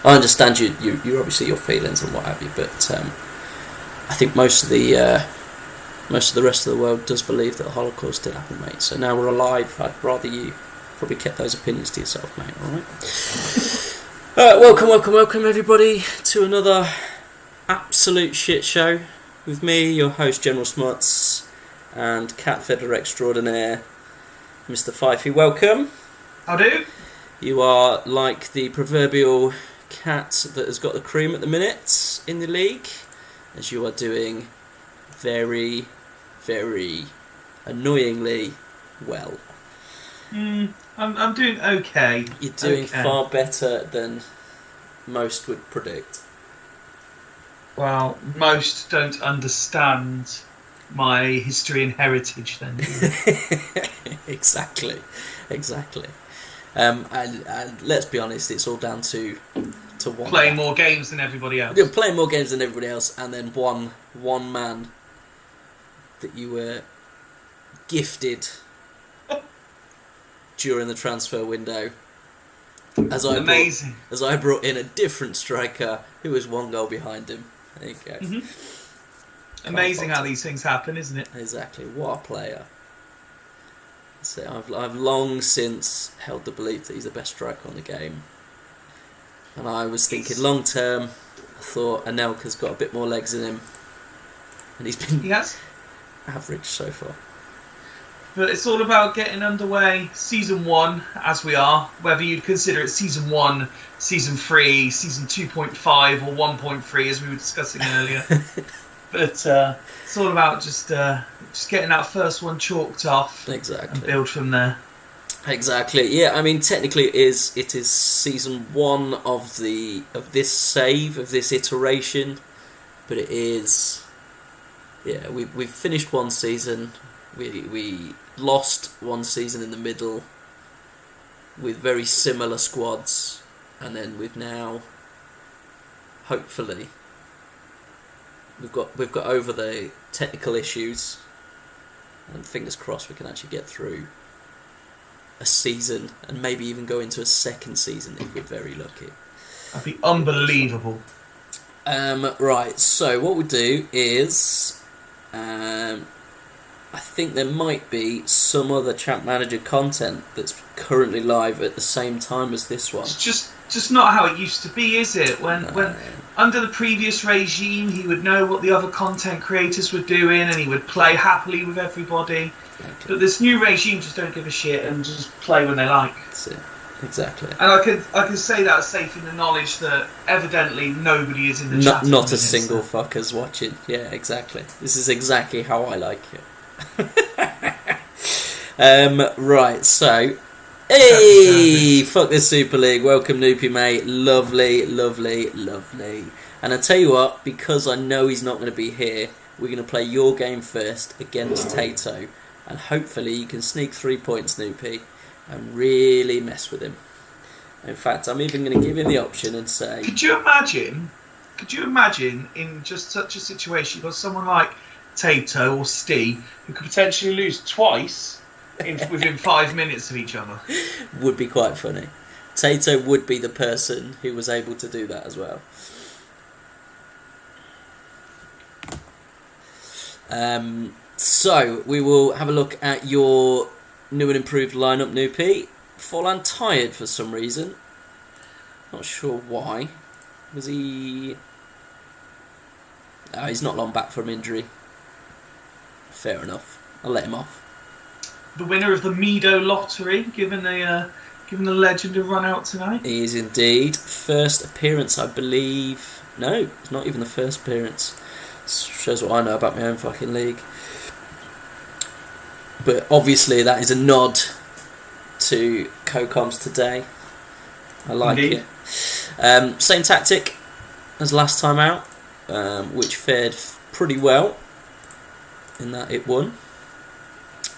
I understand you obviously your feelings and what have you, but I think most of the rest of the world does believe that the Holocaust did happen, mate. So now we're alive. I'd rather you probably kept those opinions to yourself, mate. All right. Welcome, everybody, to another absolute shit show with me, your host, General Smuts, and cat fiddler extraordinaire, Mr. Fifey. Welcome. How do? You are like the proverbial cat that has got the cream at the minute in the league, as you are doing very, very annoyingly well. I'm doing okay. You're doing far better than most would predict. Well, most don't understand my history and heritage then. Exactly. And let's be honest, it's all down to one playing man. more games than everybody else. You're playing more games than everybody else, and then one man that you were gifted during the transfer window. As I brought in a different striker who was one goal behind him. There you go. Mm-hmm. Amazing how these things happen, isn't it? Exactly. What a player. So I've long since held the belief that he's the best striker on the game. And I was thinking long term, I thought Anelka's got a bit more legs in him. And he has average so far. But it's all about getting underway. Season 1, as we are, whether you'd consider it Season 1, Season 3, Season 2.5 or 1.3 as we were discussing earlier. But it's all about just getting that first one chalked off. Exactly. And build from there. Exactly. Yeah, I mean technically it is Season 1 of this iteration, but it is we've finished one season. We lost one season in the middle with very similar squads, and then we've now hopefully we've got over the technical issues, and fingers crossed we can actually get through a season and maybe even go into a second season if we're very lucky. That'd be unbelievable. Right, so what we'll do is I think there might be some other Champ Manager content that's currently live at the same time as this one. It's just not how it used to be, is it? When under the previous regime, he would know what the other content creators were doing, and he would play happily with everybody. Exactly. But this new regime just don't give a shit and just play when they like. That's it. Exactly. And I can say that safe in the knowledge that evidently nobody is in the chat. Not a single fucker's watching. Yeah, exactly. This is exactly how I like it. Right, so hey, fuck this Super League. Welcome, Noopy, mate. Lovely. And I tell you what, because I know he's not going to be here, we're going to play your game first against Tato, and hopefully you can sneak 3 points, Noopy, and really mess with him. In fact, I'm even going to give him the option and say, Could you imagine in just such a situation, you've got someone like Tato or Steve who could potentially lose twice within 5 minutes of each other? Would be quite funny. Tato would be the person who was able to do that as well. So we will have a look at your new and improved lineup, Noopy. Forlan tired for some reason. Not sure why. Was he? Oh, he's not long back from injury. Fair enough. I'll let him off. The winner of the Meadow lottery, given the legend a run out tonight. He is indeed. First appearance, I believe. No, it's not even the first appearance. Shows what I know about my own fucking league. But obviously that is a nod to CoComs today. I like Indeed. it. Same tactic as last time out, which fared pretty well in that it won.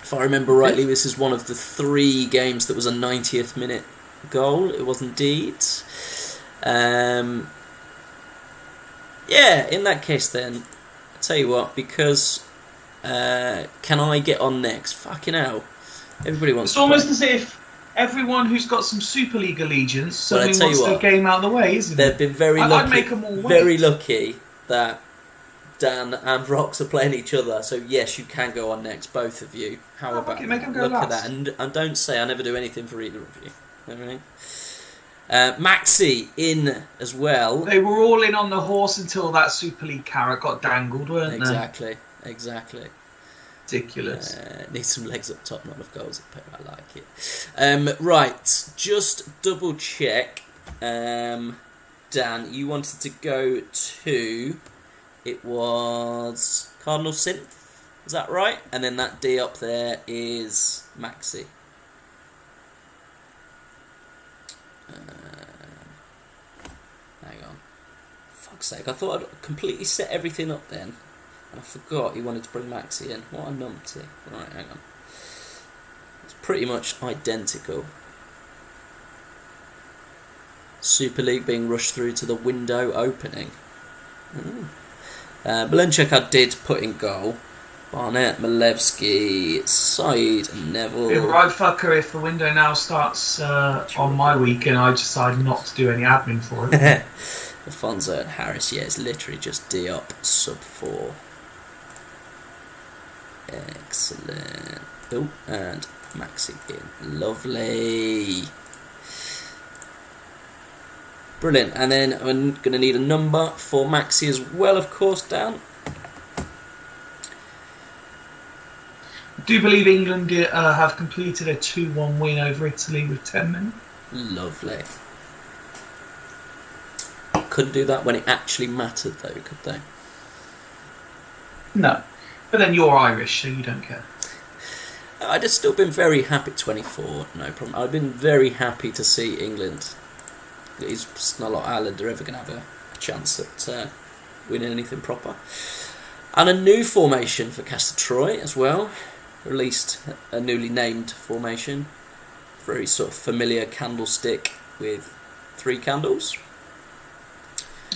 If I remember rightly, this is one of the 3 games that was a 90th minute goal. It was indeed. Yeah, in that case then, I tell you what, because can I get on next? Fucking hell. Everybody wants It's to almost play. as if everyone who's got some Super League allegiance Well, I suddenly tell wants you their what, game out of the way, isn't they've it? been very I'd lucky. make them all wait. Very lucky that Dan and Rox are playing each other. So yes, you can go on next, both of you. How about okay, make them go look last. at that, and don't say I never do anything for either of you. All right. Maxi in as well. They were all in on the horse until that Super League carrot got dangled, weren't Exactly. Ridiculous. Need some legs up top, not enough goals up here. I like it. Right, just double check. Dan, you wanted to go to... It was Cardinal Synth, is that right? And then that D up there is Maxi. Hang on. Fuck's sake, I thought I'd completely set everything up then. And I forgot he wanted to bring Maxi in. What a numpty. Right, hang on. It's pretty much identical. Super League being rushed through to the window opening. Malenchuk I did put in goal. Barnett, Malevsky, Said, Neville. Be right fucker if the window now starts on my week and I decide not to do any admin for it. Alfonso and Harris, yeah, it's literally just D up, sub 4. Excellent. Oh, and Maxi in. Lovely. Brilliant. And then I'm going to need a number for Maxi as well, of course, Dan. I do believe England have completed a 2-1 win over Italy with 10 men. Lovely. Couldn't do that when it actually mattered, though, could they? No. But then you're Irish, so you don't care. I'd have still been very happy. 24, no problem. I've been very happy to see England. It's not like Ireland are ever going to have a chance at winning anything proper. And a new formation for Castor Troy as well. Released a newly named formation. Very sort of familiar candlestick with 3 candles.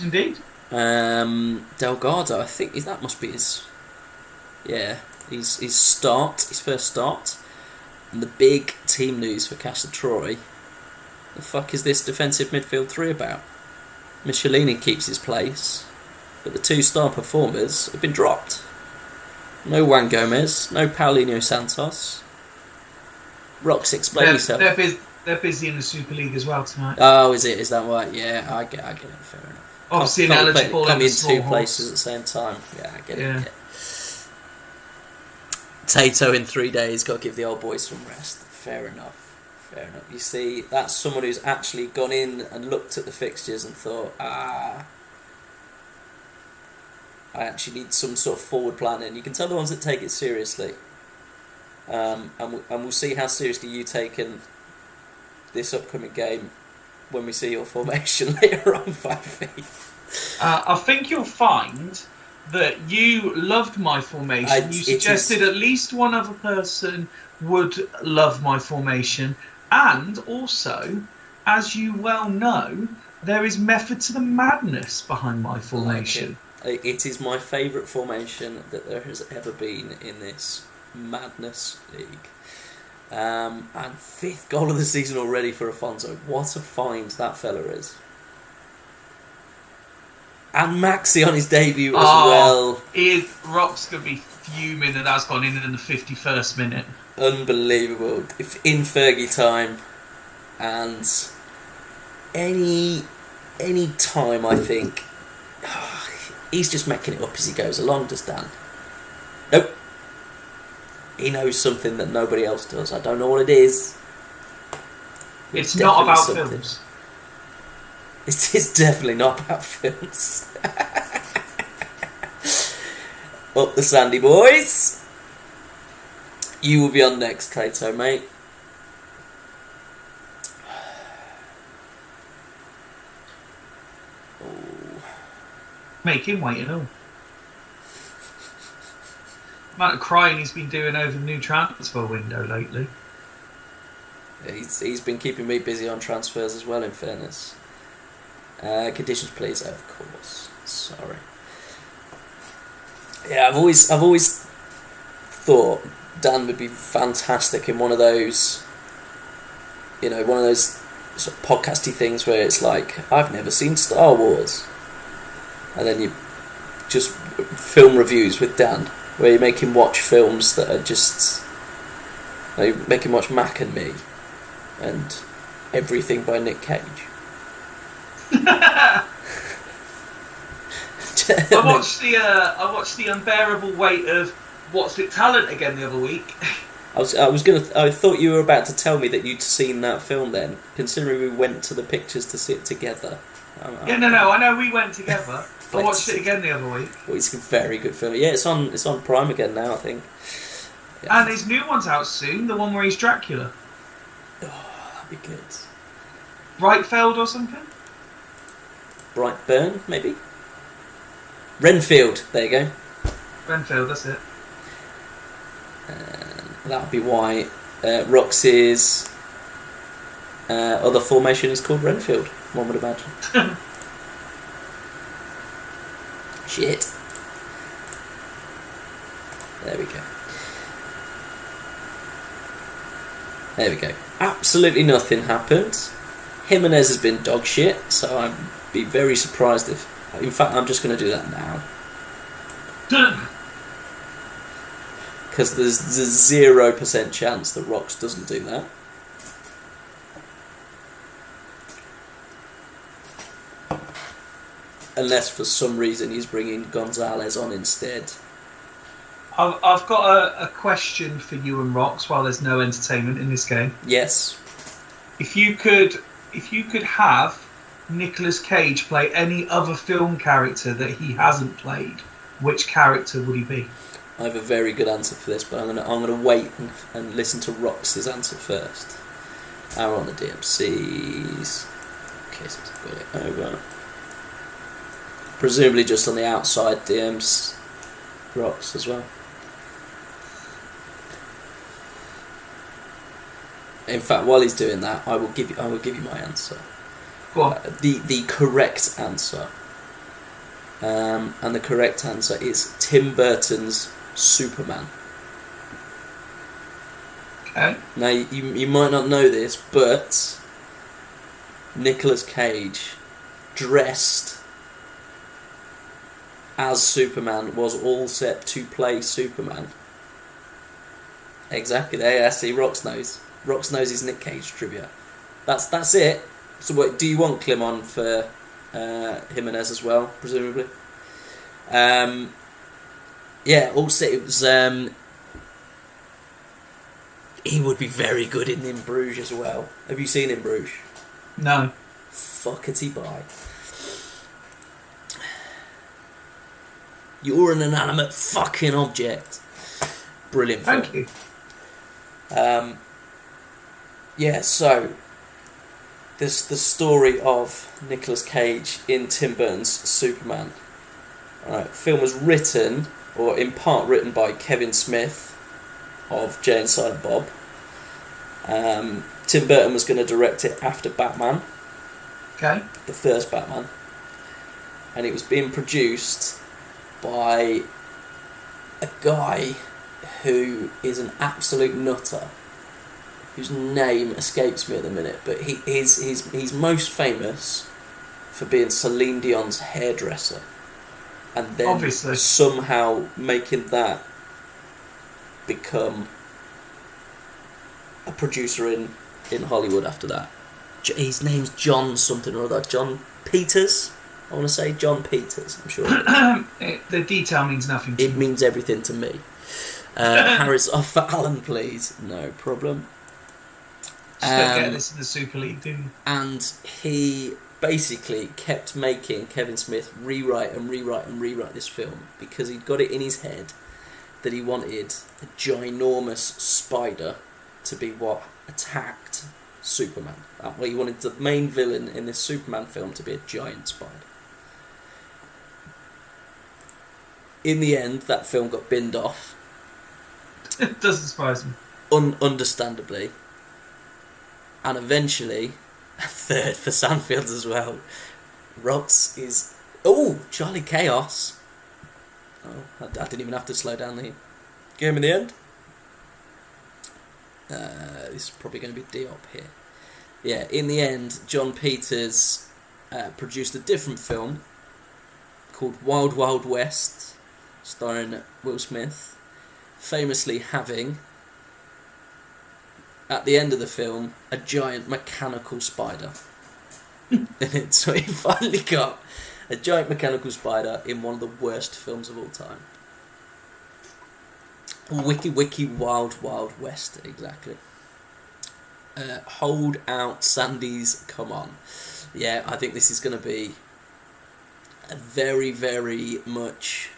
Indeed. Delgado, I think that must be his... Yeah, his first start. And the big team news for Castor Troy. The fuck is this defensive midfield 3 about? Michelini keeps his place, but the 2 star performers have been dropped. No Juan Gomez, no Paulinho Santos. Rox, explain yourself. They're busy in the Super League as well tonight. Oh, is it? Is that right? Yeah, I get it. Fair enough. Obviously ineligible come in small 2 horse. places at the same time. Yeah, I get it. Tato in 3 days. Got to give the old boys some rest. Fair enough. You see, that's someone who's actually gone in and looked at the fixtures and thought, I actually need some sort of forward planning. You can tell the ones that take it seriously. And we'll see how seriously you take in this upcoming game when we see your formation later on, 5 feet. I think you'll find that you loved my formation. You suggested at least one other person would love my formation. And also, as you well know, there is method to the madness behind my formation. Like it is my favourite formation that there has ever been in this madness league. And 5th goal of the season already for Afonso. What a find that fella is. And Maxi on his debut as well. Rock's going to be fuming that that's gone in the 51st minute. Unbelievable. If in Fergie time, and any time, I think he's just making it up as he goes along, does Dan? Nope. He knows something that nobody else does. I don't know what it is. It's not about films. It is definitely not about films. Up the Sandy boys. You will be on next, Kato, mate. Oh. Make him wait and all. Amount of crying he's been doing over the new transfer window lately. He's been keeping me busy on transfers as well, in fairness. Conditions, please. Of course. Sorry. Yeah, I've always thought Dan would be fantastic in one of those one of those sort of podcasty things where it's like, I've never seen Star Wars, and then you just film reviews with Dan, where you make him watch films that are just, you make him watch Mac and Me, and everything by Nick Cage. I watched the unbearable weight of What's With Talent again the other week. I thought you were about to tell me that you'd seen that film then, considering we went to the pictures to see it together. I know we went together. I watched it again the other week. Well, it's a very good film. Yeah, it's on Prime again now, I think. Yeah. And his new one's out soon, the one where he's Dracula. Oh, that'd be good. Brightfeld or something? Brightburn, maybe? Renfield, there you go. Renfield, that's it. That would be why Roxy's other formation is called Renfield, one would imagine. Shit. There we go. There we go. Absolutely nothing happened. Jimenez has been dog shit, so I'd be very surprised if... In fact, I'm just going to do that now. Because there's 0% chance that Rox doesn't do that. Unless for some reason he's bringing Gonzalez on instead. I've got a question for you and Rox while there's no entertainment in this game. Yes. If you could have Nicolas Cage play any other film character that he hasn't played, which character would he be? I have a very good answer for this, but I'm gonna wait and listen to Rox's answer first. We're on the DMCs. Okay, so I've got it over. Presumably just on the outside DMs, Rox as well. In fact, while he's doing that, I will give you my answer. Go on. The correct answer. And the correct answer is Tim Burton's Superman. Okay. Now, you might not know this, but Nicolas Cage, dressed as Superman, was all set to play Superman. Exactly. There, I see. Rox knows. Rox knows his Nick Cage trivia. That's it. So, what do you want Clem on for Jimenez as well? Presumably. Yeah. Also, it was. He would be very good in Bruges as well. Have you seen In Bruges? No. Fuckety bye. You're an inanimate fucking object. Brilliant film. Thank you. Yeah, so there's the story of Nicolas Cage in Tim Burton's Superman. Alright, film was written, or in part written, by Kevin Smith of Jay and Silent Bob. Tim Burton was going to direct it after Batman. Okay. The first Batman. And it was being produced by a guy who is an absolute nutter, whose name escapes me at the minute, but he's most famous for being Celine Dion's hairdresser, and then obviously somehow making that become a producer in Hollywood after that. His name's John something or other. John Peters? I want to say John Peters, I'm sure. The detail means nothing to me. It means everything to me. Harris off for Alan, please. No problem. Just don't get this in the Super League, do you? And he basically kept making Kevin Smith rewrite this film because he'd got it in his head that he wanted a ginormous spider to be what attacked Superman. That way he wanted the main villain in this Superman film to be a giant spider. In the end, that film got binned off. It doesn't surprise me. Understandably. And eventually, a third for Sandfields as well. Rox is... Oh, Charlie Chaos. Oh, I didn't even have to slow down the game in the end. This is probably going to be Diop here. in the end, John Peters produced a different film called Wild Wild West, starring Will Smith, famously having, at the end of the film, a giant mechanical spider in it. So he finally got a giant mechanical spider in one of the worst films of all time. Wiki Wild Wild West, exactly. Hold out, Sandy's, come on. Yeah, I think this is going to be a very, very much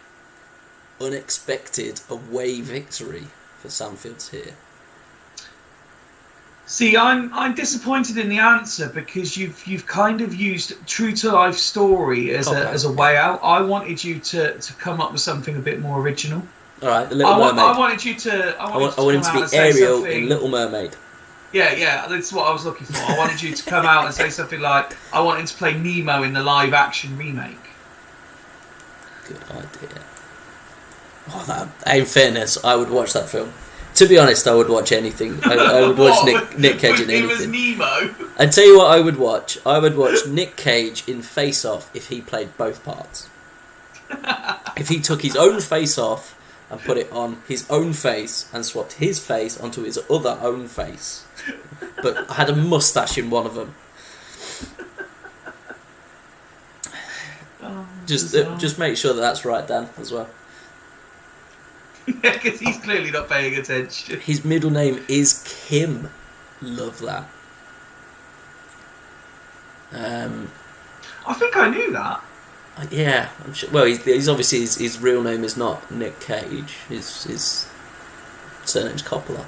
unexpected away victory for Sandfields here. See, I'm disappointed in the answer because you've kind of used true to life story as a way out. I wanted you to come up with something a bit more original. All right, the Little Mermaid. I wanted you to. I want him to be Ariel in Little Mermaid. Yeah, that's what I was looking for. I wanted you to come out and say something like, "I want him to play Nemo in the live action remake." Good idea. Oh, in fairness, I would watch that film. To be honest, I would watch anything. I would watch Nick Cage in anything. It was Nemo. I tell you what, I would watch. I would watch Nick Cage in Face Off if he played both parts. If he took his own face off and put it on his own face and swapped his face onto his other own face, but had a mustache in one of them. Just make sure that's right, Dan, as well. Yeah, because he's clearly not paying attention. His middle name is Kim. Love that. I think I knew that. Yeah, I'm sure. Well, he's obviously his real name is not Nick Cage. His surname's Coppola.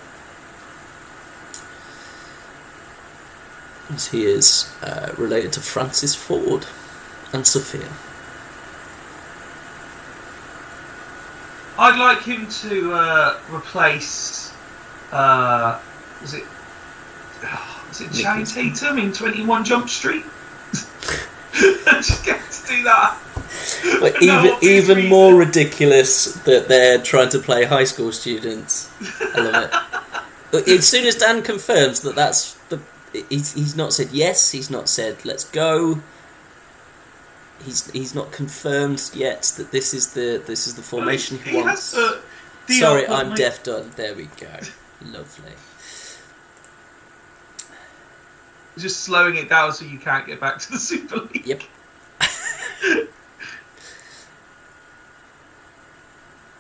As he is related to Francis Ford and Sophia. I'd like him to replace. Was it Channing Tatum in 21 Jump Street? Just get to do that. But even more ridiculous that they're trying to play high school students. I love it. But as soon as Dan confirms that that's the, he's not said yes. He's not said let's go. He's not confirmed yet that this is the formation he wants. Sorry, I'm deaf done. There we go. Lovely. Just slowing it down so you can't get back to the Super League. Yep.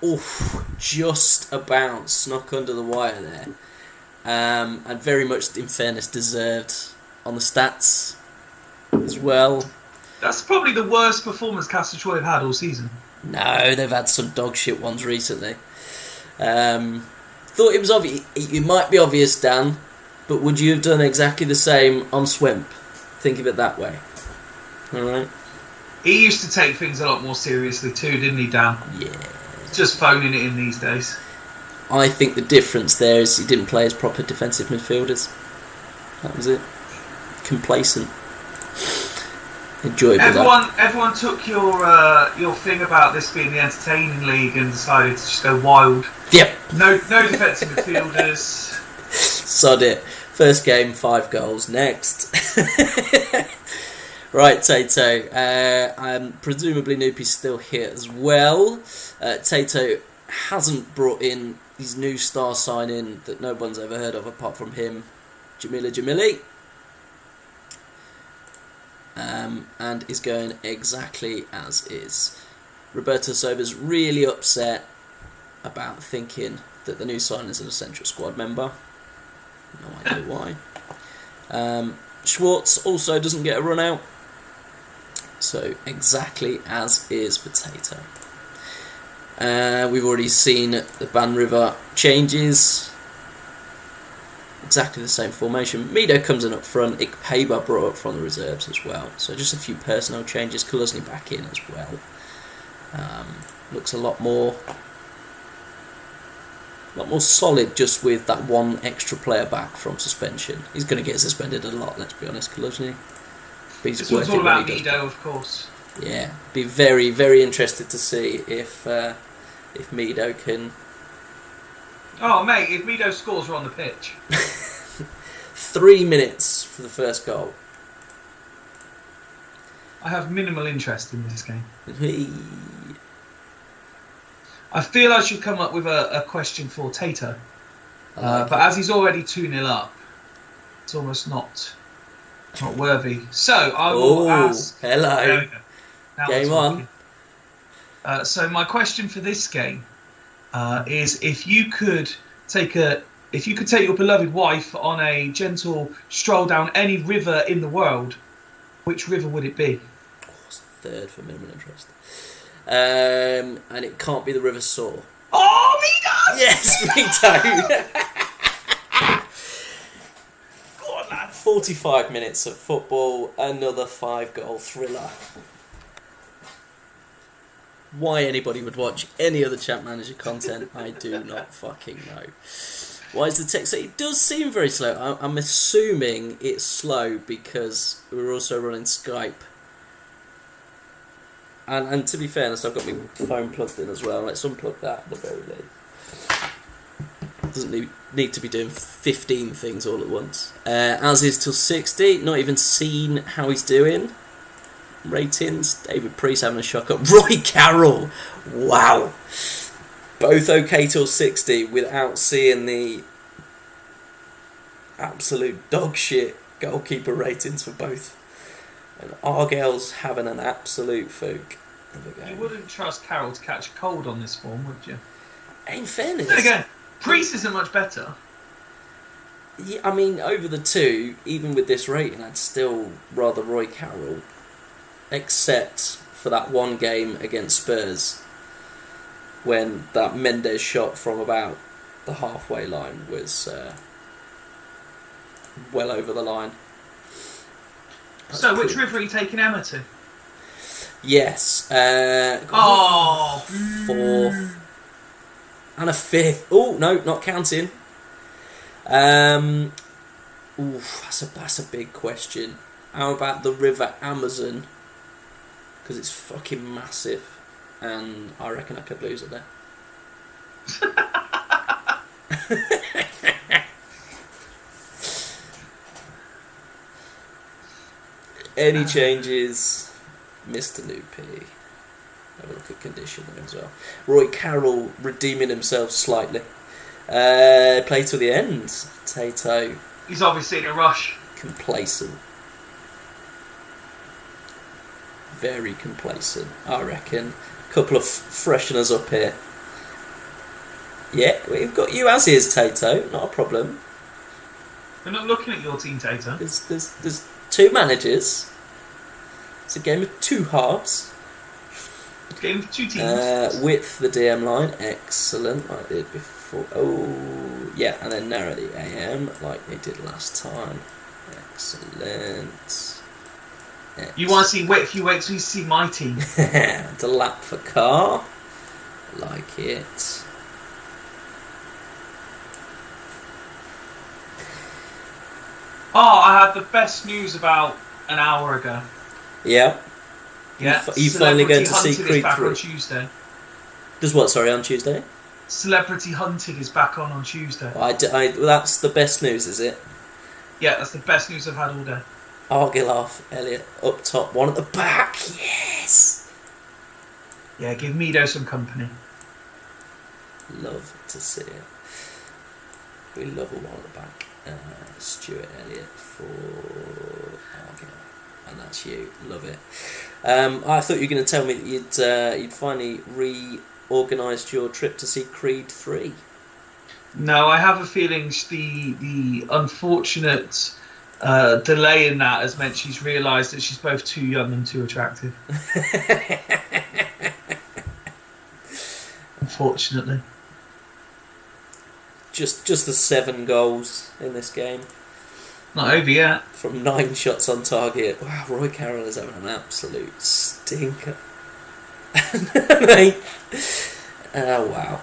Oof, just about snuck under the wire there. And very much, in fairness, deserved on the stats as well. That's probably the worst performance Castle Troy have had all season. No, they've had some dog shit ones recently. Thought it was obvious. It might be obvious, Dan, but would you have done exactly the same on Swimp? Think of it that way. All right. He used to take things a lot more seriously too, didn't he, Dan? Yeah. Just phoning it in these days. I think the difference there is he didn't play as proper defensive midfielders. That was it. Complacent. Enjoyable. Everyone took your thing about this being the entertaining league and decided to just go wild. Yep. No defensive midfielders. Sod it. First game, 5 goals. Next. Right, Tato. Presumably Noopy's still here as well. Tato hasn't brought in his new star signing that no one's ever heard of apart from him, Jamili. And is going exactly as is. Roberto Soba's really upset about thinking that the new signing is an essential squad member. No idea why. Schwartz also doesn't get a run out. So exactly as is for Tato. We've already seen the Ban River changes. Exactly the same formation. Mido comes in up front. Ikpeba brought up from the reserves as well. So just a few personnel changes. Kuluzny back in as well. Looks a lot more solid just with that one extra player back from suspension. He's going to get suspended a lot, let's be honest, Kuluzny. This was all about Mido, of course. Yeah, be very, very interested to see if Mido can... Oh, mate, if Mido scores, we're on the pitch. 3 minutes for the first goal. I have minimal interest in this game. Hey. I feel I should come up with a question for Tato. I like But it. as he's already 2-0 up, it's almost not worthy. So I will ask. There Hello. we go. Now Game we're on. talking. So my question for this game is if you could take your beloved wife on a gentle stroll down any river in the world, which river would it be? What's third for minimum interest? And it can't be the River Soar. Oh, me does! Yes, me too. Go on, lad. 45 minutes of football, another 5-goal thriller. Why anybody would watch any other Champ Manager content, I do not fucking know. Why is the text? It does seem very slow. I'm assuming it's slow because we're also running Skype. And to be fair, I've got my phone plugged in as well. Let's unplug that at the very least. Doesn't need to be doing 15 things all at once. As is till 60. Not even seen how he's doing. Ratings. David Priest having a shocker. Roy Carroll. Wow. Both okay till 60 without seeing the absolute dog shit goalkeeper ratings for both. And Argyle's having an absolute fluke of a game. You wouldn't trust Carroll to catch a cold on this form, would you? In fairness. Then again, Priest isn't much better. Yeah, I mean, over the two, even with this rating, I'd still rather Roy Carroll, except for that one game against Spurs, when that Mendes shot from about the halfway line was well over the line. So, which river are you taking Emma to? Yes. Oh, fourth. And a fifth. Oh, no, not counting. That's a big question. How about the River Amazon? Because it's fucking massive. And I reckon I could lose it there. Any changes? Mr. Loopy. Have a look at condition there as well. Roy Carroll redeeming himself slightly. Play till the end. Tato. He's obviously in a rush. Complacent. Very complacent, I reckon. Couple of fresheners up here. Yeah, we've got you as is, Tato. Not a problem. We're not looking at your team, Tato. There's two managers. It's a game of two halves. Game of two teams. Width the DM line, excellent, like they did before. Oh, yeah, and then narrow the AM like they did last time. Excellent. You want to see width? You wait till you see my team. The lap for car, like it. Oh, I had the best news about an hour ago. Yeah. Yeah. You finally going to see Hunted Creed is back 3? on Tuesday. Does what? Sorry, on Tuesday. Celebrity Hunted is back on Tuesday. Well, that's the best news, is it? Yeah, that's the best news I've had all day. Argilaf, Elliot up top, one at the back. Yes. Yeah, give Mido some company. Love to see it. We love a one at the back. Stuart Elliott for Argyle, and that's you. Love it. I thought you were going to tell me that you'd finally reorganised your trip to see Creed 3. No, I have a feeling the unfortunate delay in that has meant she's realised that she's both too young and too attractive. Unfortunately. Just the 7 goals in this game. Not over yet. From 9 shots on target. Wow, Roy Carroll is having an absolute stinker. Oh, wow.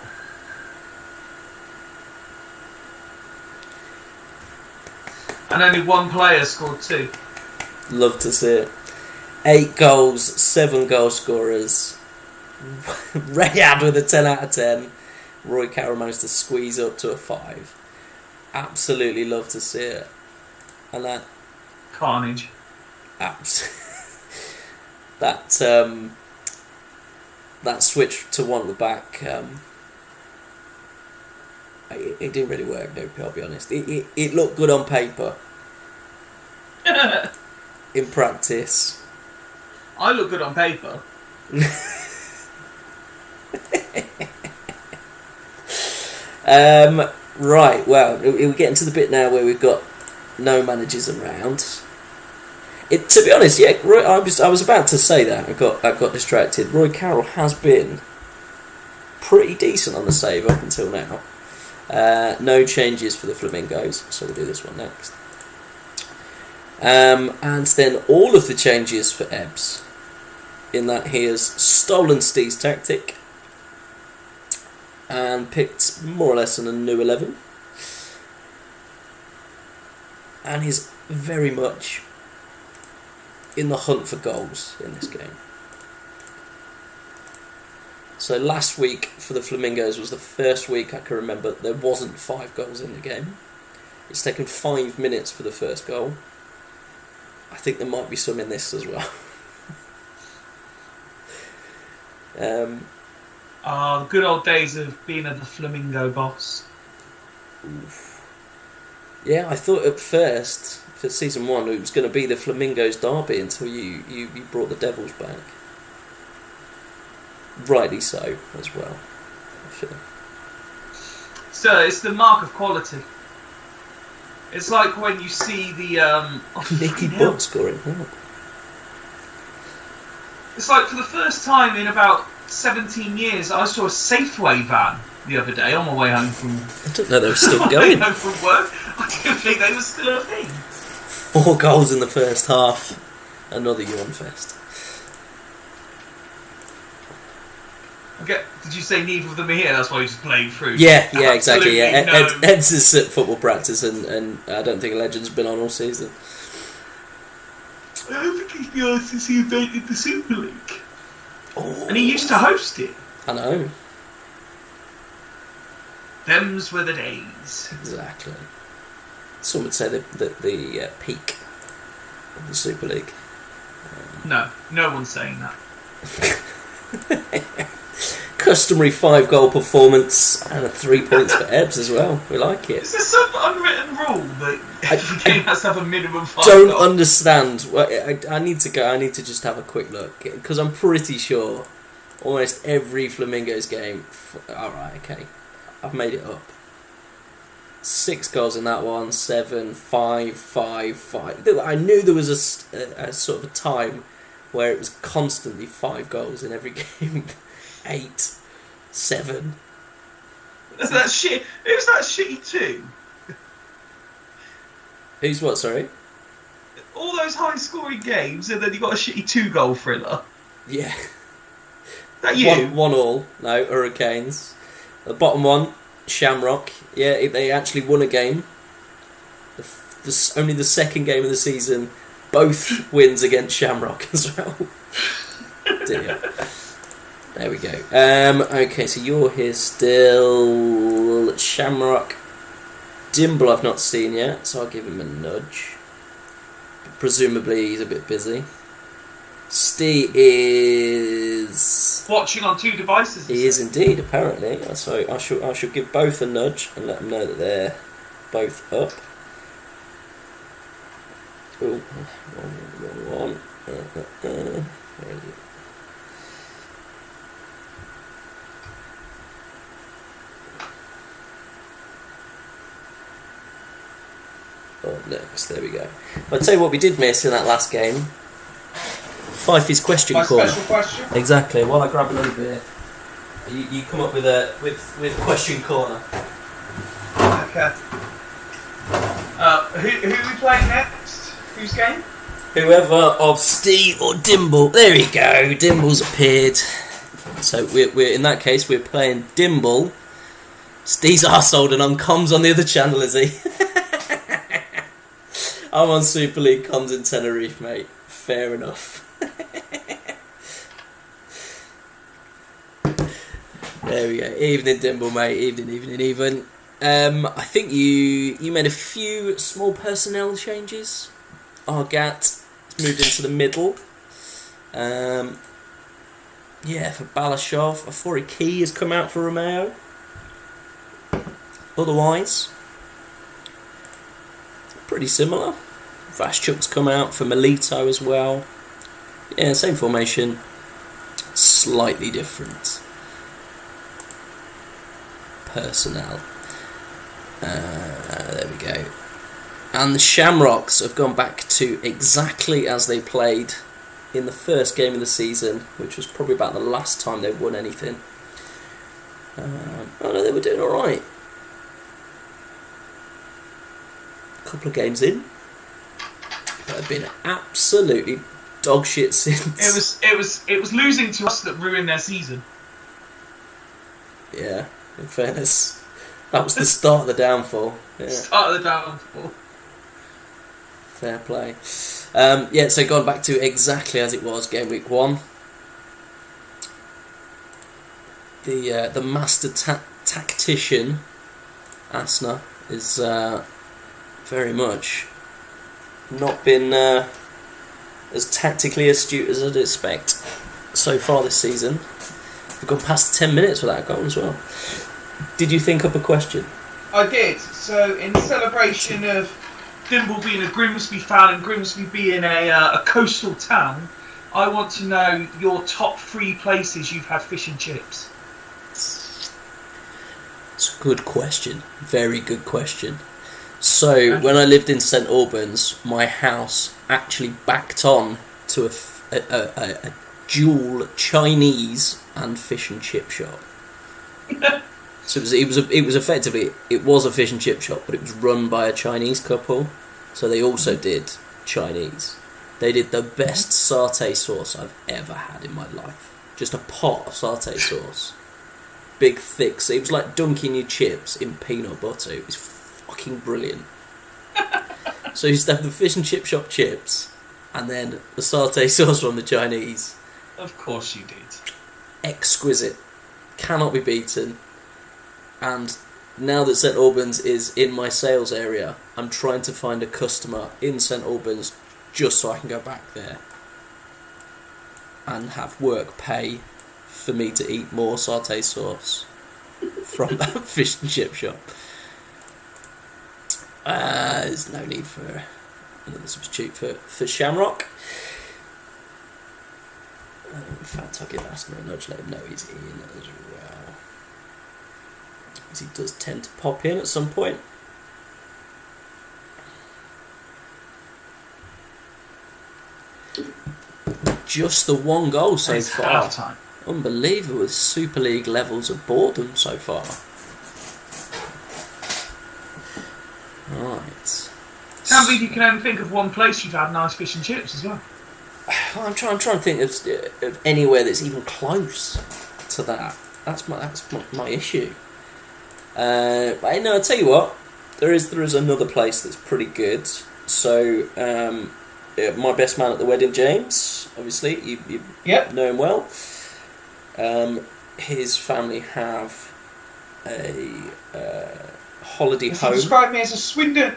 And only one player scored 2. Love to see it. 8 goals, 7 goal scorers. Rayad with a 10 out of 10. Roy Carroll managed to squeeze up to a 5. Absolutely love to see it. and that Carnage. that that switch to one at the back, it didn't really work, no, I'll be honest. It looked good on paper. In practice, I look good on paper. Right, well, we're getting to the bit now where we've got no managers around. To be honest, yeah, Roy, I was about to say that. I got distracted. Roy Carroll has been pretty decent on the save up until now. No changes for the Flamingos, so we'll do this one next. And then all of the changes for Ebbs, in that he has stolen Steve's tactic and picked more or less a new 11. And he's very much in the hunt for goals in this game. So last week for the Flamingos was the first week I can remember there wasn't 5 goals in the game. It's taken 5 minutes for the first goal. I think there might be some in this as well. The good old days of being the Flamingo boss. Oof. Yeah, I thought at first for season 1 it was going to be the Flamingos derby until you brought the Devils back. Rightly so as well, I feel. So it's the mark of quality. It's like when you see the Nicky Butt scoring. Oh. It's like for the first time in about 17 years, I saw a Safeway van the other day on my way home from. I don't know they were still going. home from work. I didn't think they were still a thing. 4 goals in the first half. Another yawn fest. Did you say neither of them are here? That's why you're just playing through. Yeah, exactly. Yeah, No. Ed's is at football practice, and I don't think Legend's been on all season. I don't think he's been on since he invented the Super League. Oh, And he used to host it. I know. Them's were the days. Exactly. Some would say the peak of the Super League. No one's saying that. Customary 5-goal performance and 3 points for Ebbs as well. We like it. Is there some unwritten rule that every game has to have a minimum 5 Don't goals? understand. Well, I need to go. I need to just have a quick look because I'm pretty sure almost every Flamingos game. All right, okay, I've made it up. 6 goals in that one. 7, 5, 5, 5. I knew there was a sort of a time where it was constantly 5 goals in every game. 8, 7. Is that shit? Who's that shitty too? Who's what? Sorry. All those high-scoring games, and then you got a shitty 2-goal thriller. Yeah. Is that you? 1-1. No, Hurricanes. The bottom one, Shamrock. Yeah, they actually won a game. Only the second game of the season. Both wins against Shamrock as well. Dear. There we go. Okay, so you're here still. Shamrock. Dimble I've not seen yet, so I'll give him a nudge. Presumably he's a bit busy. Steve is Watching on 2 devices. He is indeed, apparently. So I should give both a nudge and let them know that they're both up. Oh, wrong one. Where is it? Next, there we go. I'll tell you what we did miss in that last game. Fifey's question My corner. special question. Exactly. While I grab another beer, you come up with question corner. Okay. Who are we playing next? Whose game? Whoever of Steve or Dimble. There we go. Dimble's appeared. So we're in that case we're playing Dimble. Steve's arsehold and on comms on the other channel, is he? I'm on Super League comms in Tenerife, mate. Fair enough. There we go. Evening, Dimble, mate. Evening. I think you made a few small personnel changes. Argat moved into the middle. For Balashov, Afori Key has come out for Romeo. Otherwise, pretty similar. Vashchuk's come out for Melito as well. Yeah, same formation, slightly different personnel. There we go. And the Shamrocks have gone back to exactly as they played in the first game of the season, which was probably about the last time they won anything. They were doing alright. A couple of games in, but have been absolutely dog shit since. It was losing to us that ruined their season. Yeah, in fairness, that was the start of the downfall. Yeah. Start of the downfall. Fair play. So gone back to exactly as it was game week 1. The master tactician Asna is very much not been as tactically astute as I'd expect so far this season. We've gone past 10 minutes without a goal as well. Did you think up a question? I did. So in celebration of Dimble being a Grimsby fan and Grimsby being a coastal town, I want to know your top 3 places you've had fish and chips. It's a good question. Very good question. So, when I lived in St Albans, my house actually backed on to a dual Chinese and fish and chip shop. So it was effectively a fish and chip shop, but it was run by a Chinese couple. So they also did Chinese. They did the best satay sauce I've ever had in my life. Just a pot of satay sauce, big thick. So it was like dunking your chips in peanut butter. It was fucking brilliant. So you used to have the fish and chip shop chips, and then the satay sauce from the Chinese. Of course you did. Exquisite, cannot be beaten. And now that St Albans is in my sales area, I'm trying to find a customer in St Albans just so I can go back there and have work pay for me to eat more satay sauce from that fish and chip shop. There's no need for another substitute for Shamrock. In fact, I'll give Aston a nudge, let him know he's in as well. Because he does tend to pop in at some point. Just the one goal so far. Half-time. Unbelievable. Super League levels of boredom so far. Right. Can't believe you can only think of one place you've had nice fish and chips as well. I'm trying to think of anywhere that's even close to that. That's my issue. But no, I'll tell you what. There is another place that's pretty good. So my best man at the wedding, James. Obviously, you know him well. His family have a holiday home. Describe me as a Swindon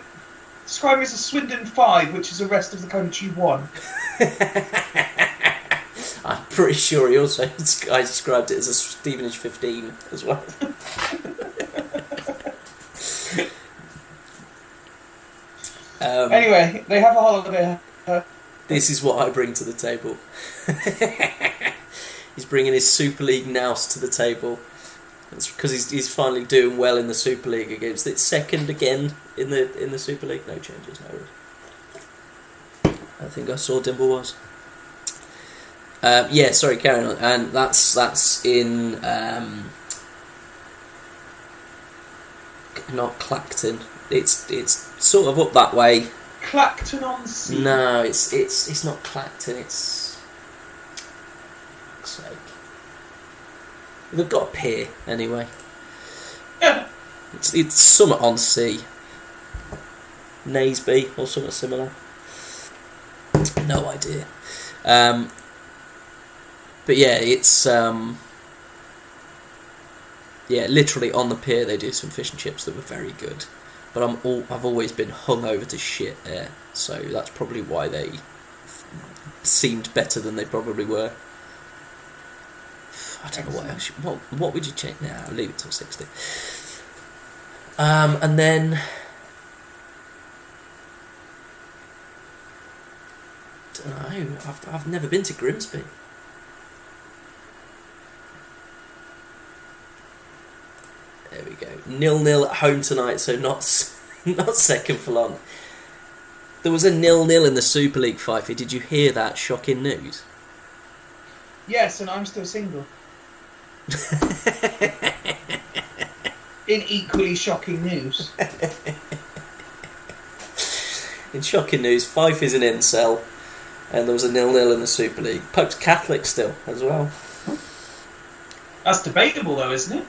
5, which is the rest of the country 1. I'm pretty sure he also I described it as a Stevenage 15 as well. Anyway, they have a holiday. This is what I bring to the table. He's bringing his Super League nous to the table. That's because he's finally doing well in the Super League against it. Second again in the Super League. No changes, no worries. I think I saw Dimble was. Sorry, carrying on. And that's in not Clacton. It's sort of up that way. Clacton on Sea. No, it's not Clacton. It's fuck's sake. They've got a pier anyway. It's somewhat on sea. Naseby or something similar. No idea. But yeah, it's Yeah, literally on the pier they do some fish and chips that were very good. But I've always been hung over to shit there, so that's probably why they seemed better than they probably were. I don't know what else. What would you check now? I'll leave it till 60. And then don't know. I've never been to Grimsby. There we go. 0-0 at home tonight, so not second for long. There was a 0-0 in the Super League, Fifey. Did you hear that shocking news? Yes, and I'm still single. In equally shocking news. In shocking news, Fife is an incel, and there was a 0-0 in the Super League. Pope's Catholic still, as well. That's debatable, though, isn't it?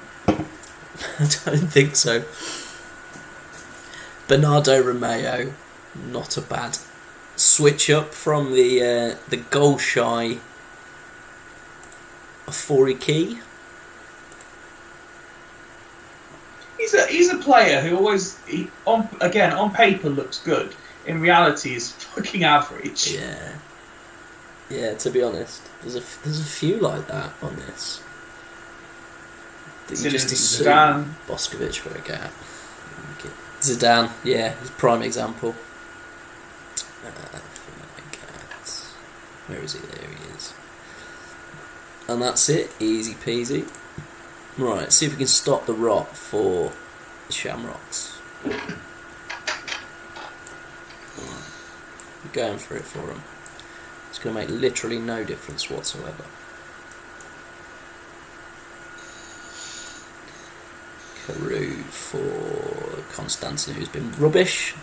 I don't think so. Bernardo Romeo, not a bad switch up from the goal shy Afori Key. He's a player who always on paper looks good. In reality, is fucking average. Yeah. To be honest, there's a few like that on this. That you just assume Zidane. Boskovic for a gap. Zidane, yeah, he's a prime example. Where is he? There he is. And that's it, easy peasy. Right, see if we can stop the rot for the Shamrocks. We're going for it for them. It's going to make literally no difference whatsoever. Carew for Constantine, who's been rubbish.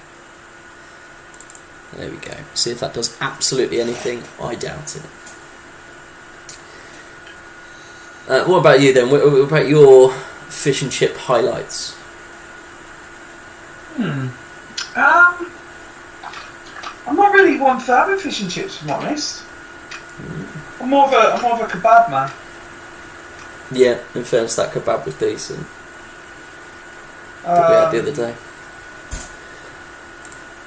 There we go. See if that does absolutely anything. I doubt it. What about you then? What about your fish and chip highlights? I'm not really one for having fish and chips, if I'm honest. I'm more of a kebab man. Yeah, in fairness, that kebab was decent. That we had the other day.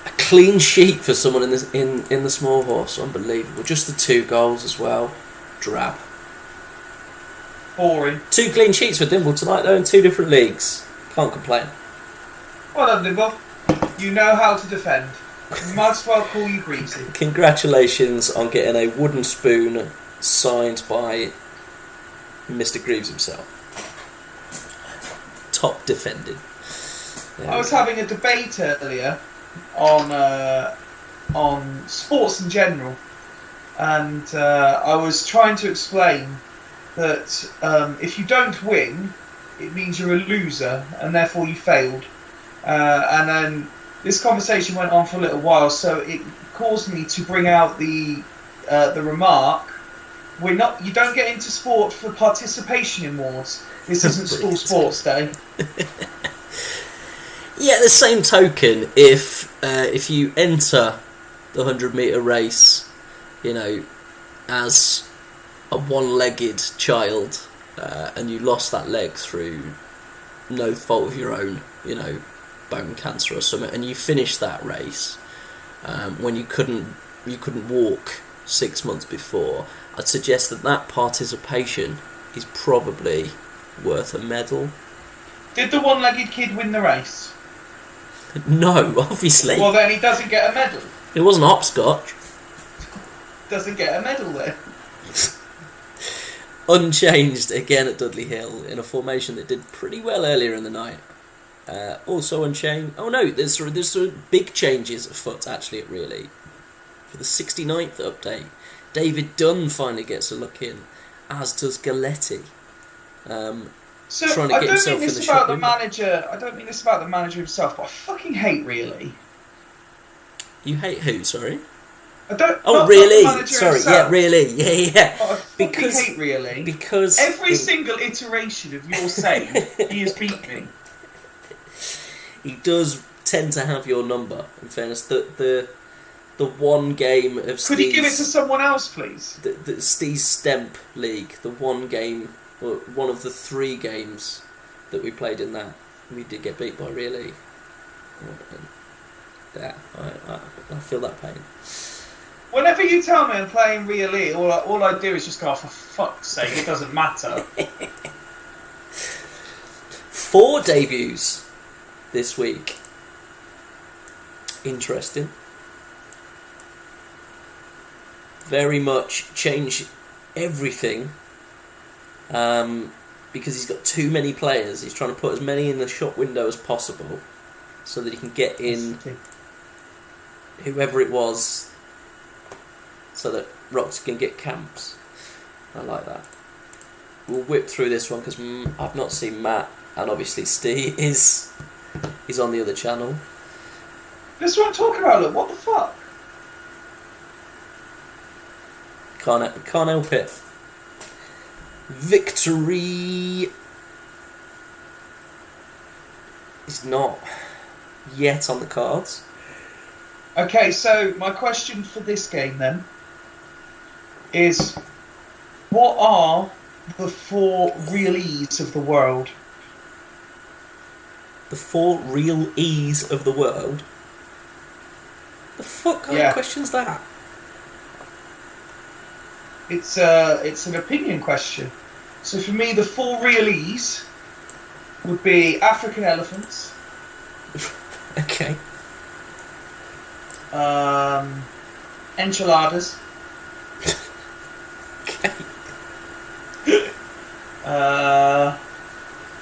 A clean sheet for someone in the small horse, unbelievable. Just the 2 goals as well. Drab. Boring. 2 clean sheets for Dimble tonight though in 2 different leagues. Can't complain. Well done, Dimble. You know how to defend. We might as well call you Greasy. Congratulations on getting a wooden spoon signed by Mr. Greaves himself. Top defended. I was having a debate earlier on sports in general, and I was trying to explain that if you don't win, it means you're a loser, and therefore you failed. And then this conversation went on for a little while, so it caused me to bring out the remark: you don't get into sport for participation in awards. This isn't school sports day. Yeah, the same token, if you enter the 100-metre race, as a one-legged child, and you lost that leg through no fault of your own, bone cancer or something, and you finished that race when you couldn't walk 6 months before, I'd suggest that participation is probably worth a medal. Did the one-legged kid win the race? No, obviously. Well, then he doesn't get a medal. It wasn't hopscotch. Doesn't get a medal then. Unchanged again at Dudley Hill in a formation that did pretty well earlier in the night. Also unchanged. Oh no, there's big changes afoot actually at Really. For the 69th update, David Dunn finally gets a look in, as does Galletti. So trying to I get don't himself mean in this the about shop the window. manager. I don't mean this about the manager himself, but I fucking hate Really. You hate who? Sorry. I don't. Oh, not Really? the manager Sorry, himself, yeah, Really, yeah. but I fucking hate Really. Because Every single iteration of your saying, he has beat me. He does tend to have your number. In fairness, the one game of Could he give it to someone else, please? the Steve's Stemp League, the one game, or one of the 3 games that we played in that, we did get beat by Real E. Yeah, I feel that pain. Whenever you tell me I'm playing Real E, all I do is just go, oh, for fuck's sake, it doesn't matter. 4 debuts this week. Interesting. Very much change everything. Because he's got too many players. He's trying to put as many in the shop window as possible so that he can get in whoever it was so that Rox can get camps. I like that. We'll whip through this one because I've not seen Matt, and obviously Steve is on the other channel. This is what I'm talking about, look, what the fuck? Can't help it. Victory is not yet on the cards. Okay, so my question for this game then is, what are the 4 real E's of the world? The 4 real E's of the world? The fuck kind of question's that? It's an opinion question. So for me, the 4 real E's would be African elephants. Okay. Enchiladas. Okay.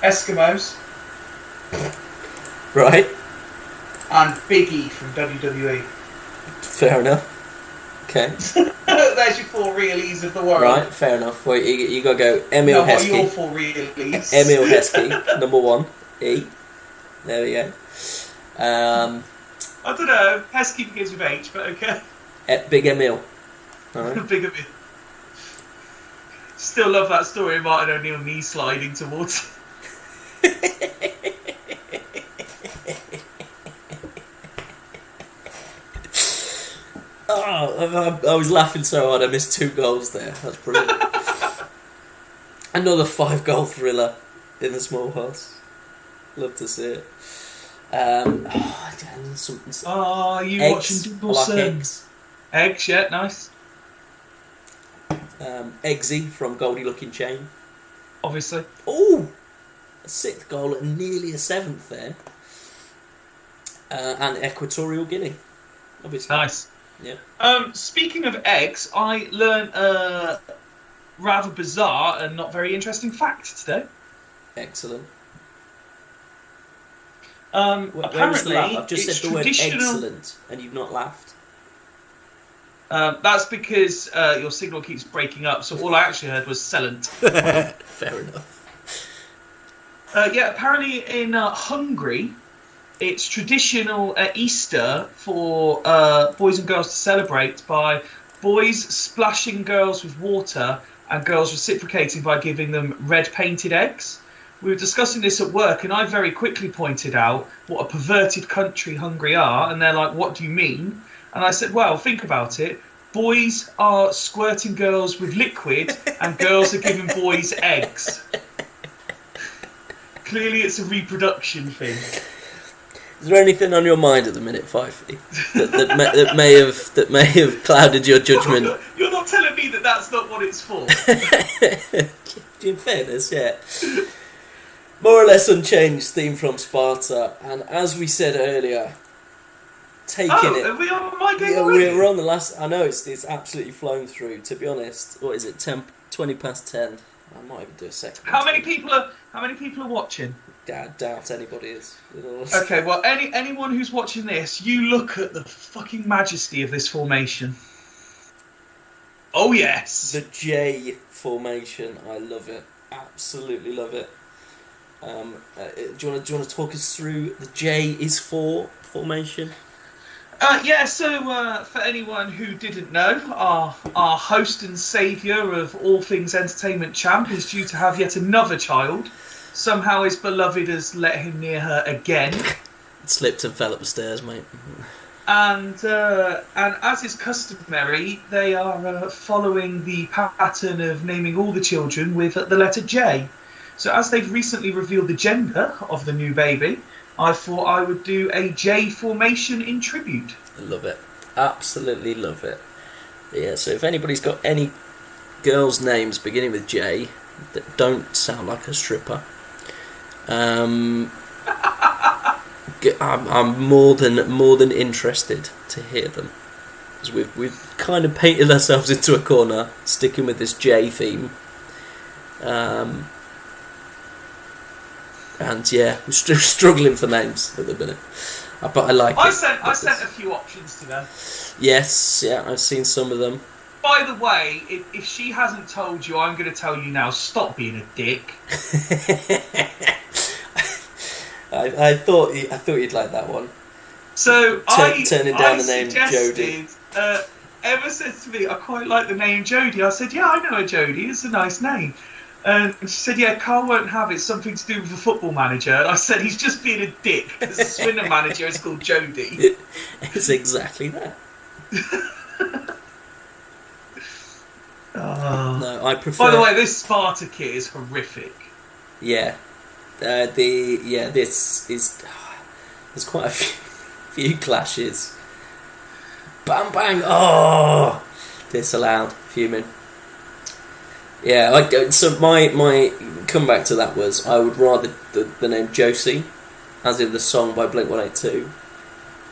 Eskimos. Right. And Big E from WWE. Fair enough. Okay. There's your 4 real E's of the world. Right, fair enough. Well, you got to go Emil Heskey. What are your 4 real E's? Emil Heskey, number 1. E. There we go. I don't know. Heskey begins with H, but okay. Big Emil. Right. Big Emil. Still love that story of Martin O'Neill knee sliding towards. Oh, I was laughing so hard I missed 2 goals there. That's brilliant. Another 5-goal thriller in the small house. Love to see it. You eggs. watching I Dimple like Sun? eggs. Eggs, yeah, nice. Eggsy from Goldie Looking Chain. Obviously. Oh, a 6th goal and nearly a 7th there. And Equatorial Guinea, obviously. Nice. Yeah. Speaking of eggs, I learned a rather bizarre and not very interesting fact today. Excellent. Apparently, I've just said the word traditional... excellent, and you've not laughed. That's because your signal keeps breaking up, so all I actually heard was "excellent." Fair enough. Apparently in Hungary, it's traditional at Easter for boys and girls to celebrate by boys splashing girls with water and girls reciprocating by giving them red painted eggs. We were discussing this at work, and I very quickly pointed out what a perverted country Hungary are, and they're like, "What do you mean?" And I said, "Well, think about it. Boys are squirting girls with liquid, and girls are giving boys eggs. Clearly, it's a reproduction thing." Is there anything on your mind at the minute, Fifey, that may have clouded your judgment? You're not telling me that that's not what it's for. In fairness, yeah. More or less unchanged theme from Sparta, and as we said earlier, Are we on my game already? We're on the last. I know it's absolutely flown through. To be honest, what is it? 20 past 10. I might even do a second. How many people are watching? I doubt anybody is. Okay, well, anyone who's watching this, you look at the fucking majesty of this formation. Oh yes, the J formation. I love it. Absolutely love it. Do you want to talk us through the J is for formation? So for anyone who didn't know, our host and saviour of all things entertainment champ is due to have yet another child. Somehow his beloved has let him near her again. Slipped and fell up the stairs, mate. And as is customary, they are following the pattern of naming all the children with the letter J. So as they've recently revealed the gender of the new baby, I thought I would do a J formation in tribute. I love it. Absolutely love it. Yeah, so if anybody's got any girls' names beginning with J that don't sound like a stripper, I'm more than interested to hear them. Because we've kind of painted ourselves into a corner, sticking with this J theme. And yeah, we're struggling for names at the minute. But I like it. I sent a few options to them. Yes, yeah, I've seen some of them. By the way, if she hasn't told you, I'm going to tell you now. Stop being a dick. I thought you'd like that one. So turning down the name Jodie. Emma said to me, I quite like the name Jodie. I said, yeah, I know a Jodie. It's a nice name. And she said, yeah, Carl won't have it. Something to do with a football manager. And I said, he's just being a dick because the Swindon manager is called Jodie. It's exactly that. No, I prefer. By the way, this Sparta kit is horrific. Yeah, this is. There's quite a few clashes. Bang bang! Oh, disallowed. Fuming. Yeah, so my comeback to that was I would rather the name Josie, as in the song by Blink-182.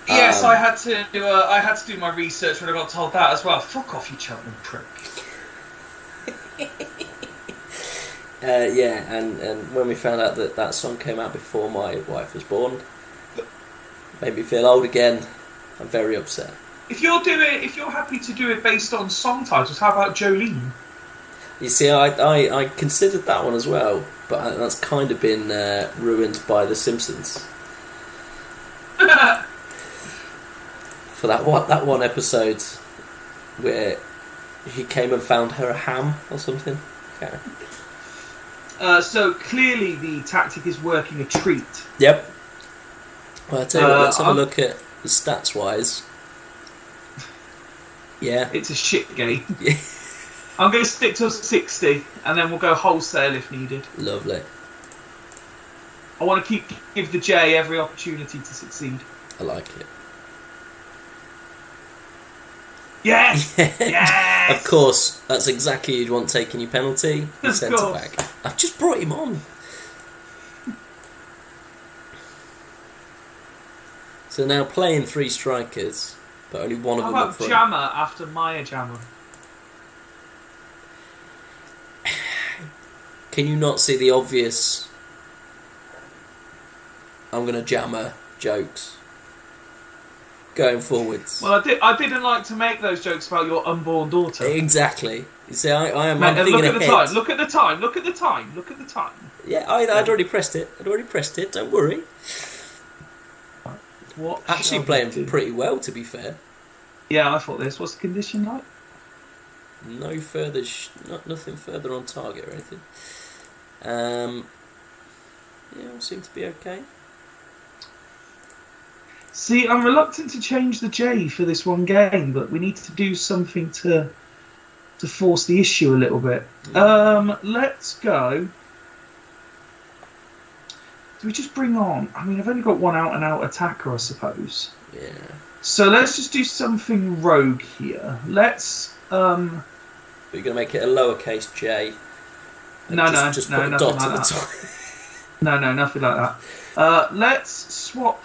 Yes, I had to do my research when I got told that as well. Fuck off, you Cheltenham prick. Yeah, and when we found out that song came out before my wife was born, made me feel old again. I'm very upset. If you're happy to do it based on song titles, how about Jolene? You see, I considered that one as well, but that's kind of been ruined by The Simpsons. For that one episode where he came and found her a ham or something. Okay. So clearly the tactic is working a treat. Yep. Well, I tell you what, let's have a look at the stats wise. Yeah. It's a shit game. Yeah. I'm going to stick to 60, and then we'll go wholesale if needed. Lovely. I want to give the J every opportunity to succeed. I like it. Yes! Yes! Of course, that's exactly who you'd want taking your penalty. The centre back. I've just brought him on. So now playing 3 strikers, but only one of them up front. How about Jammer after Maya Jammer? Can you not see the obvious I'm going to jammer jokes going forwards? Well, I didn't like to make those jokes about your unborn daughter. Exactly. You see, I'm Mate, thinking look at ahead. the time. Look at the time. Look at the time. Look at the time. Yeah, I'd already pressed it. Don't worry. What? Actually playing pretty well, to be fair. Yeah, I thought this. What's the condition like? No further, nothing further on target or anything. Yeah, all seem to be okay. See, I'm reluctant to change the J for this one game, but we need to do something to force the issue a little bit. Let's go. Do we just bring on? I mean, I've only got one out-and-out attacker, I suppose. Yeah. So let's just do something rogue here. Let's. But you're going to make it a lowercase J. Just put a dot like at the top. No, nothing like that. Let's swap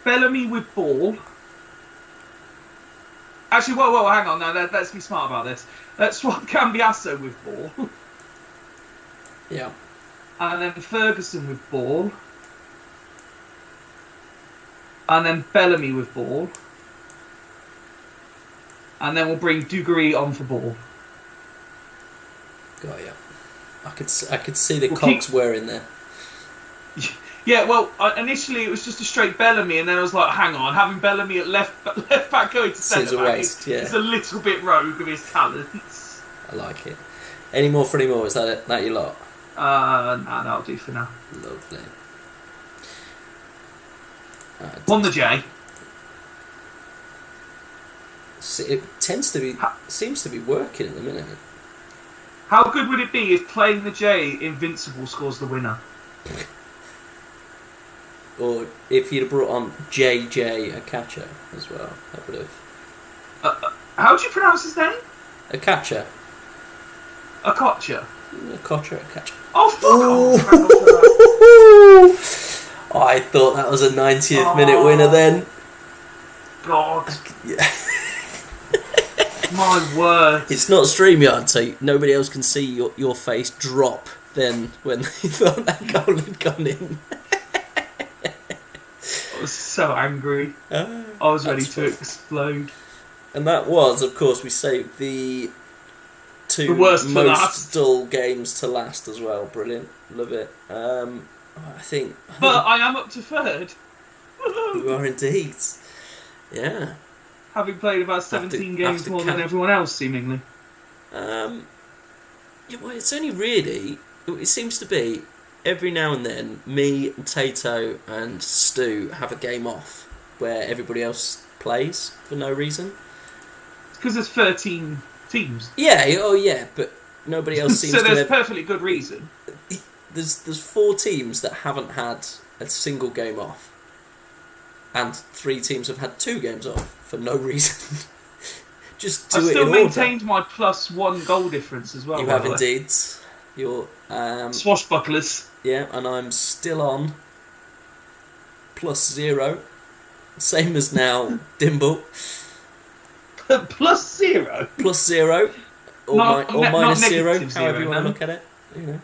Bellamy with Ball. Actually, whoa, hang on. No, let's be smart about this. Let's swap Cambiasso with Ball. Yeah. And then Ferguson with Ball. And then Bellamy with Ball. And then we'll bring Dugarry on for Ball. Got ya. I could see the cogs wearing there. Yeah, well, initially it was just a straight Bellamy, and then I was like, hang on, having Bellamy at left back going to centre back is a little bit rogue of his talents. I like it. Any more for any more? Is that it? That your lot? Nah, that'll do for now. Lovely. On the J. It seems to be working at the minute. How good would it be if playing the J, Invincible scores the winner? Or if you'd have brought on JJ Akacha as well, that would have. How do you pronounce his name? Akacha. Akacha. Akacha. Oh, fuck off! I thought that was a 90th minute winner then. God. Yeah. My word. It's not StreamYard, so nobody else can see your face drop then when they thought that goal had gone in. I was so angry. I was ready to explode. And that was, of course, we saved the two most dull games to last as well. Brilliant. Love it. I think... But I am up to third. You are indeed. Yeah. Having played about 17 games more than everyone else, seemingly. Yeah, well, it's only really... It seems to be every now and then, me, Tato and Stu have a game off where everybody else plays for no reason. It's because there's 13 teams. Yeah, oh yeah, but nobody else seems to... So there's a perfectly good reason. There's 4 teams that haven't had a single game off. And 3 teams have had 2 games off for no reason. Just do it in order. I still maintained my +1 goal difference as well. You have indeed. You're swashbucklers. Yeah, and I'm still on +0, same as now. Dimble. +0. +0, or -0, however you want to look at it. You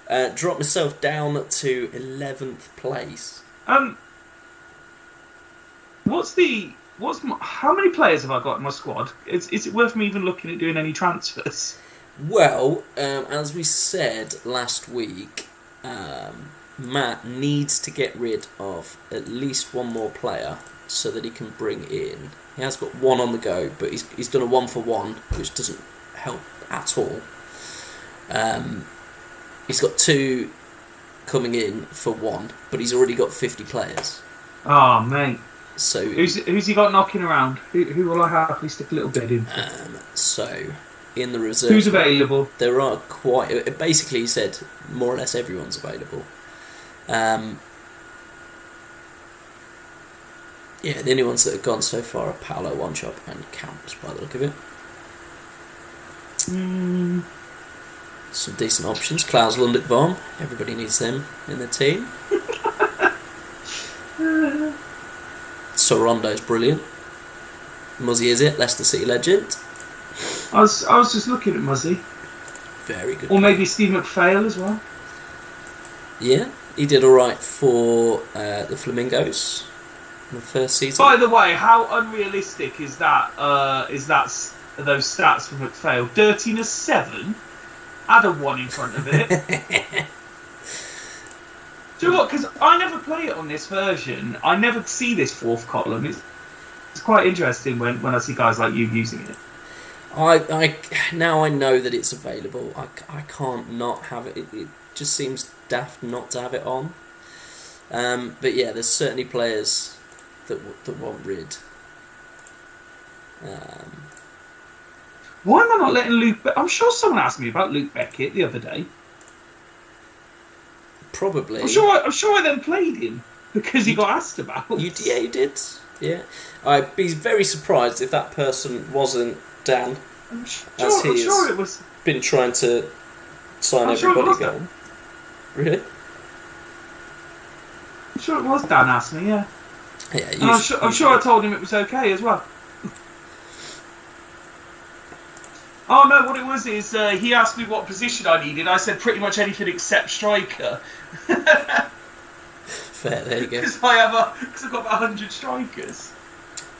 know. Drop myself down to 11th place. How many players have I got in my squad? Is it worth me even looking at doing any transfers? Well, as we said last week, Matt needs to get rid of at least one more player so that he can bring in. He has got 1 on the go, but he's done a 1-for-1, which doesn't help at all. He's got 2 coming in for 1, but he's already got 50 players. Oh, mate. So who's he got knocking around? Who will I happily stick a little bid in? So in the reserve, who's available? There are quite. Basically, he said more or less everyone's available. Yeah, the only ones that have gone so far are Paolo, One Shop, and Camps, by the look of it. Some decent options. Klaus Lundekvam. Everybody needs them in their team. Sorondo's brilliant. Muzzy is it, Leicester City legend. I was just looking at Muzzy. Very good. Or maybe Steve McPhail as well. Yeah, he did alright for the Flamingos in the first season. By the way, how unrealistic is that? Those stats for McPhail? Dirtiness 7. Add a 1 in front of it. Do you know what? Because I never play it on this version. I never see this 4th column. It's quite interesting when I see guys like you using it. Now I know that it's available. I can't not have it. It just seems daft not to have it on. But yeah, there's certainly players that want rid. Why am I not letting Luke... I'm sure someone asked me about Luke Beckett the other day. Probably. I'm sure I then played him because he got asked about. You did. Yeah. I'd be very surprised if that person wasn't Dan. I'm sure it was. Been trying to sign everybody going. Really? I'm sure it was Dan asked me. Yeah. Yeah. I'm sure I told him it was okay as well. Oh no! What it was is he asked me what position I needed. I said pretty much anything except striker. Fair, there you go. Because I've got about 100 strikers.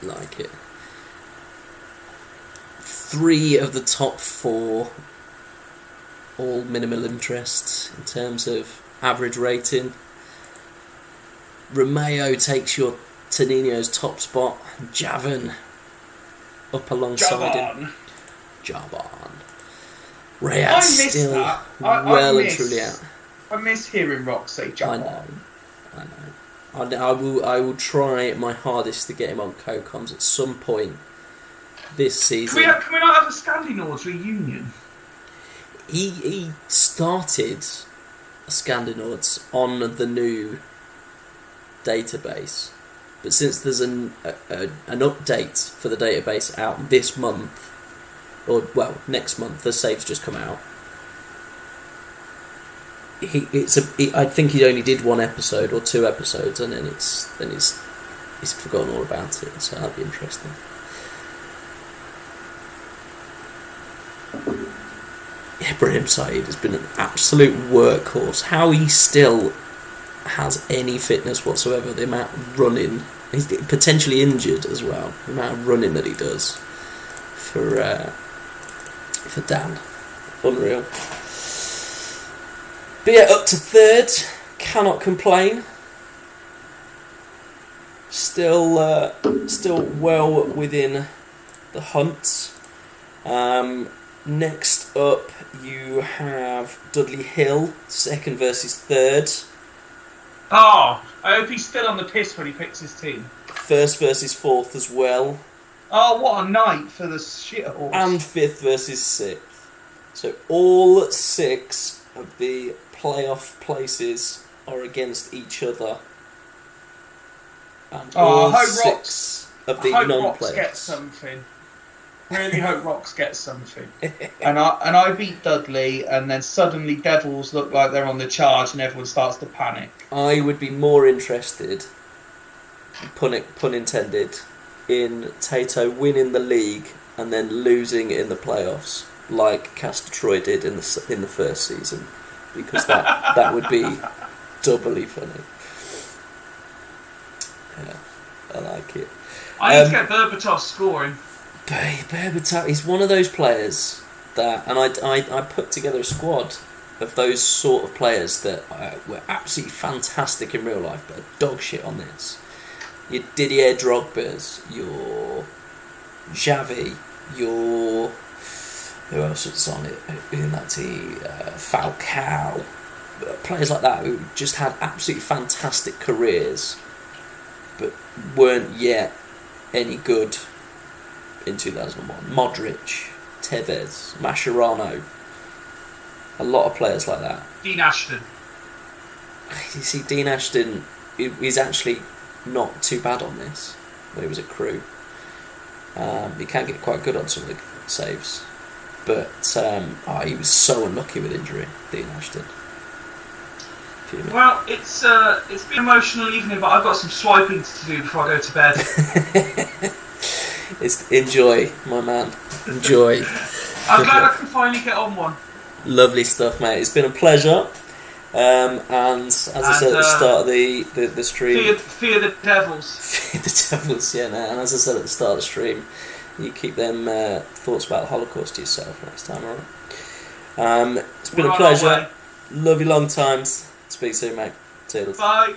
Like it. 3 of the top 4, all minimal interest in terms of average rating. Romeo takes your Tenino's top spot. Javan up alongside him. Javan. Rayad's still well and truly out. I miss hearing Rock say Javan. I know. I will try my hardest to get him on co-coms at some point this season. Can we not have a Scandinavian reunion? he started Scandinauts on the new database, but since there's an update for the database out this month, or well next month, the save's just come out. I think he only did one episode or two episodes, and then he's forgotten all about it. So that'd be interesting. Ibrahim Saeed has been an absolute workhorse. How he still has any fitness whatsoever, the amount of running, he's potentially injured as well, the amount of running that he does for Dan, unreal. But yeah, up to third, cannot complain. Still well within the hunt. Next up, you have Dudley Hill, second versus third. Oh, I hope he's still on the piss when he picks his team. First versus fourth as well. Oh, what a night for the shithorse. And fifth versus sixth. So all 6 of the playoff places are against each other. And all I hope 6 of the Rocks non-players gets something. Really hope Rocks gets something. And I beat Dudley, and then suddenly Devils look like they're on the charge, and everyone starts to panic. I would be more interested, pun intended, in Tato winning the league and then losing in the playoffs, like Castor Troy did in the first season, because that would be doubly funny. Yeah, I like it. I need to get Berbatov scoring. Berbatov, he's one of those players that, and I put together a squad of those sort of players that were absolutely fantastic in real life, but are dog shit on this. Your Didier Drogba's, your Xavi, your who else was on it in that team? Falcao, players like that who just had absolutely fantastic careers, but weren't yet any good in 2001. Modric, Tevez, Mascherano, a lot of players like that. Dean Ashton. You see, Dean Ashton is actually not too bad on this when he was at Crewe. He can get quite good on some of the saves, but he was so unlucky with injury, Dean Ashton. Well, it's been an emotional evening, but I've got some swiping to do before I go to bed. Enjoy, my man. Enjoy. I'm glad I can finally get on one. Lovely stuff, mate. It's been a pleasure. And as I said at the start of the stream, fear the Devils. Fear the Devils, yeah. No. And as I said at the start of the stream, you keep them thoughts about the Holocaust to yourself next time, alright? It's been a pleasure. Love you long times. Speak soon, mate. Toodles. Bye.